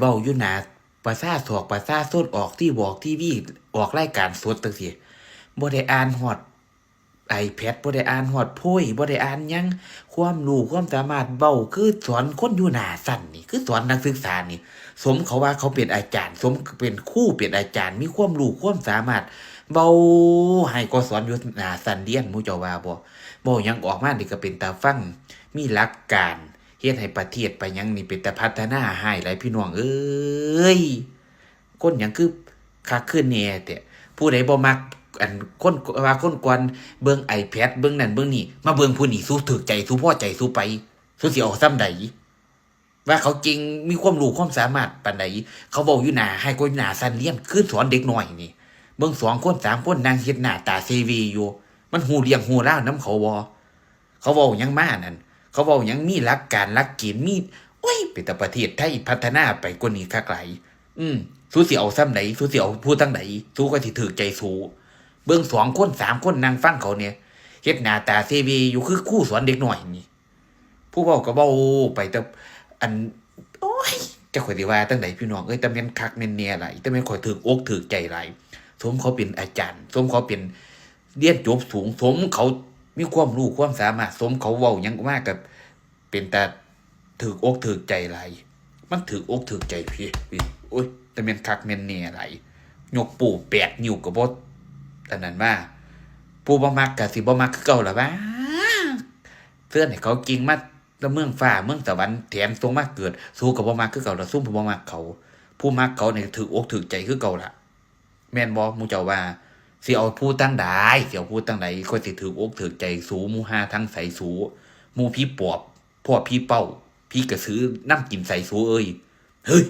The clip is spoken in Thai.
เว้าอยู่หน้าประชาศอกประชาชนออกที่บอกทีวีออกรายการสดจั่งซี้บ่ได้อ่านฮอดiPad บ่ได้อ่านฮอดโพยบ่ได้อ่านหยังความรู้ความสามารถเว้าคือสอนคนอยู่หน้าชั้นนี่คือสอนนักศึกษานี่สมเขาว่าเขาเป็นอาจารย์สมเป็นครูเป็นอาจารย์มีความรู้ความสามารถเว้าให้กว่าสอนอยู่หน้าชั้นเรียนหมู่เจ้าว่าบ่เว้าหยังออกมานี่ก็เป็นตาฟังมีหลักการเฮ็ดให้ประเทศไปหยังนี่เป็นตาพัฒนาหายหลายพี่น้องเอ้ยคนหยังคือคักคือแหน่แท้ผู้ใดบ่มักอันคนว่าคนก่อนเบิ่ง iPad เบิ่งนั่นเบิ่งนี่มาเบิ่งผู้นี้สู้ถูกใจสู้พอใจสู้ไปสู้สิเอาส่ำใดว่าเขาเก่งมีความรู้ความสามารถปานใดเขาเว้าอยู่หน้าให้คนหน้าสั่นเรียนคือสอนเด็กน้อยนี่เบิ่ง2คน3คนนั่งเฮ็ดหน้าตาเซเวอยู่มันฮู้เรื่องฮู้ราวนำเขาบ่เขาเว้าหยังมานั่นเขาเว้าหยังมีหลักการหลักเกณฑ์มีโอ้ยเป็นแต่ประเทศไทยพัฒนาไปกว่านี้คักหลายสู้สิเอาส่ำใดสู้สิเอาผู้ทางใดสู้ก็สิถูกใจสู้เบิ่ง2คน3คนนั่งฟังเขาเนี่ยเฮ็ดหน้าตาเซเวอยู่คือครูสอนเด็กน้อยนี่ผู้เว้าก็เว้าไปแต่อันโอ๊ยจักข้อยสิว่าจั่งใดพี่น้องเอ้ยแต่แม่นคักแม่นแหน่หลายแต่แม่นข้อยถูกอกถูกใจหลายสมเขาเป็นอาจารย์สมเขาเป็นเรียนจบสูงสมเขามีความรู้ความสามารถสมเขาเว้าหยังมาก็เป็นตาถูกอกถูกใจหลายมันถูกอกถูกใจพี่โอ๊ยแต่แม่นคักแม่นแหน่หลายยกปู่8นิ้วก็บ่อันนั้นว่าผู้บ่มักก็สิบ่มักคือเก่าล่ะวะเตือนให้เขาเก่งมาแต่เมืองฟ้าเมืองสวรรค์แถมทรงมาเกิดสู้ก็บ่มักคือเก่าล่ะซุมผู้บ่มักเขาผู้มักเขานี่ถูกอกถูกใจคือเก่าล่ะแม่นบ่หมู่เจ้าว่าสิเอาผู้ตั้งใดสิเอาผู้ตั้งใดก็สิถูกอกถูกใจสูหมู่ห้าทั้งใสสูหมู่ผีปอบพ่อผีเป้าผีกระสือนำกินใส่สูเอ้ยเฮ้ย